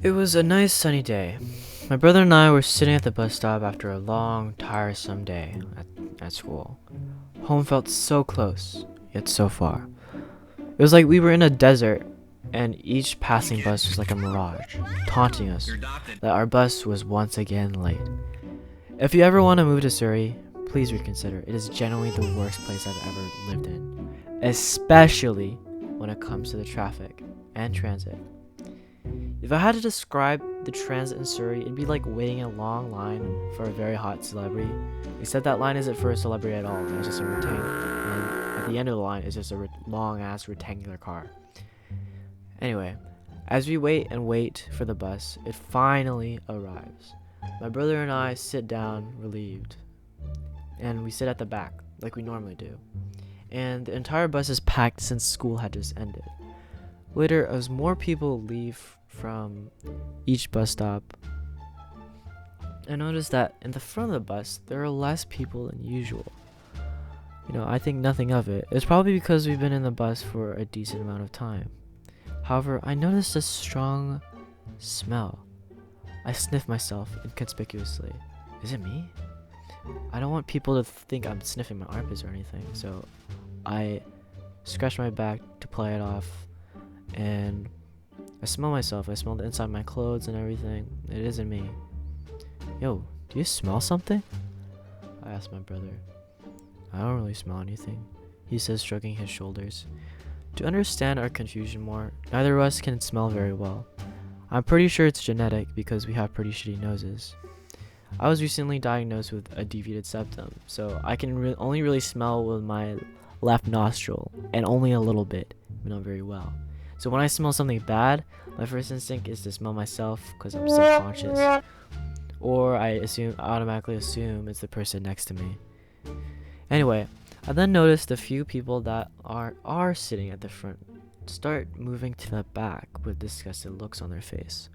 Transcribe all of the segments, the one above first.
It was a nice sunny day. My brother and I were sitting at the bus stop after a long, tiresome day at school. Home felt so close, yet so far. It was like we were in a desert, and each passing bus was like a mirage, taunting us that our bus was once again late. If you ever want to move to Surrey, please reconsider. It is generally the worst place I've ever lived in, especially when it comes to the traffic and transit. If I had to describe the transit in Surrey, it'd be like waiting in a long line for a very hot celebrity, except that line isn't for a celebrity at all. It's just a rectangle, and at the end of the line is just a long-ass rectangular car. Anyway, as we wait and wait for the bus, it finally arrives. My brother and I sit down, relieved, and we sit at the back, like we normally do. And the entire bus is packed since school had just ended. Later, as more people leave from each bus stop, I noticed that in the front of the bus, there are less people than usual. I think nothing of it. It's probably because we've been in the bus for a decent amount of time. However, I noticed a strong smell. I sniffed myself inconspicuously. Is it me? I don't want people to think I'm sniffing my armpits or anything, so I scratched my back to play it off, and I smell myself. I smell the inside of my clothes and everything. It isn't me. Yo, do you smell something? I asked my brother. I don't really smell anything, he says, shrugging his shoulders. To understand our confusion more, neither of us can smell very well. I'm pretty sure it's genetic because we have pretty shitty noses. I was recently diagnosed with a deviated septum, so I can only really smell with my left nostril, and only a little bit, but not very well. So when I smell something bad, my first instinct is to smell myself because I'm self-conscious, or I automatically assume it's the person next to me. Anyway, I then noticed a few people that are sitting at the front start moving to the back with disgusted looks on their face.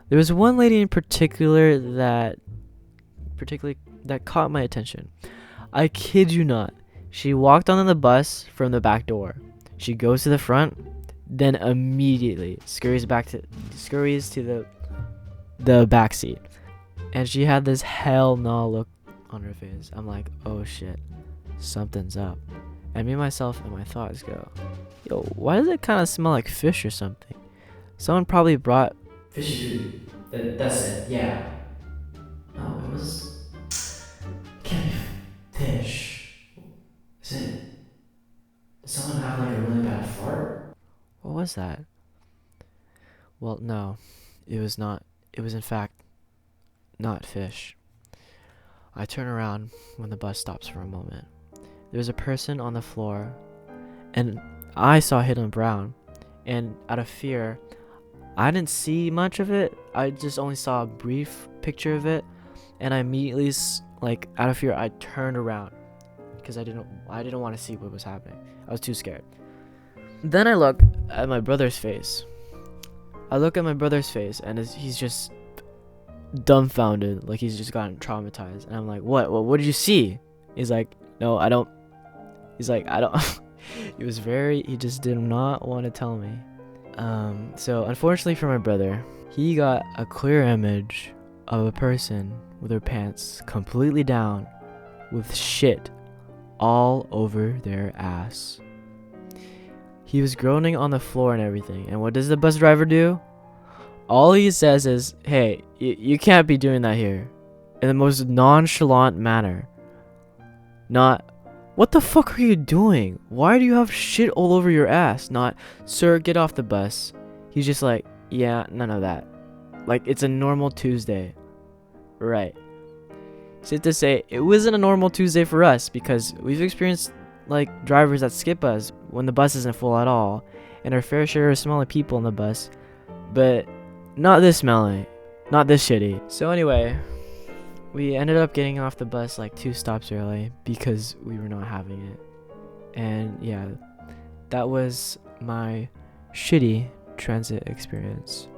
There was one lady in particular that caught my attention. I kid you not. She walked onto the bus from the back door. She goes to the front, then immediately scurries to the back seat. And she had this hell no look on her face. I'm like, oh shit, something's up. And me, myself, and my thoughts go, yo, why does it kind of smell like fish or something? Someone probably brought fishy food. That's it, yeah. No, can't be fish. Did someone have like a really bad fart? What was that? Well, no, it was not. It was in fact not fish. I turn around when the bus stops for a moment. There's a person on the floor, and I saw Hidden Brown, and out of fear, I didn't see much of it. I just only saw a brief picture of it, and I immediately, out of fear, I turned around because I didn't want to see what was happening. I was too scared. Then I look at my brother's face. And he's just dumbfounded, like he's just gotten traumatized. And I'm like, what did you see? He's like, no, I don't. He's like, I don't. He just did not want to tell me. So unfortunately for my brother, he got a clear image of a person with their pants completely down with shit all over their ass. He was groaning on the floor and everything. And what does the bus driver do? All he says is, hey, you can't be doing that here. In the most nonchalant manner. Not, what the fuck are you doing? Why do you have shit all over your ass? Not, sir, get off the bus. He's just like, yeah, none of that. Like, it's a normal Tuesday. Right. Safe to say, it wasn't a normal Tuesday for us because we've experienced, drivers that skip us when the bus isn't full at all, and our fair share of smelly people on the bus. But not this smelly. Not this shitty. So anyway, we ended up getting off the bus 2 stops early because we were not having it. And yeah, that was my shitty transit experience.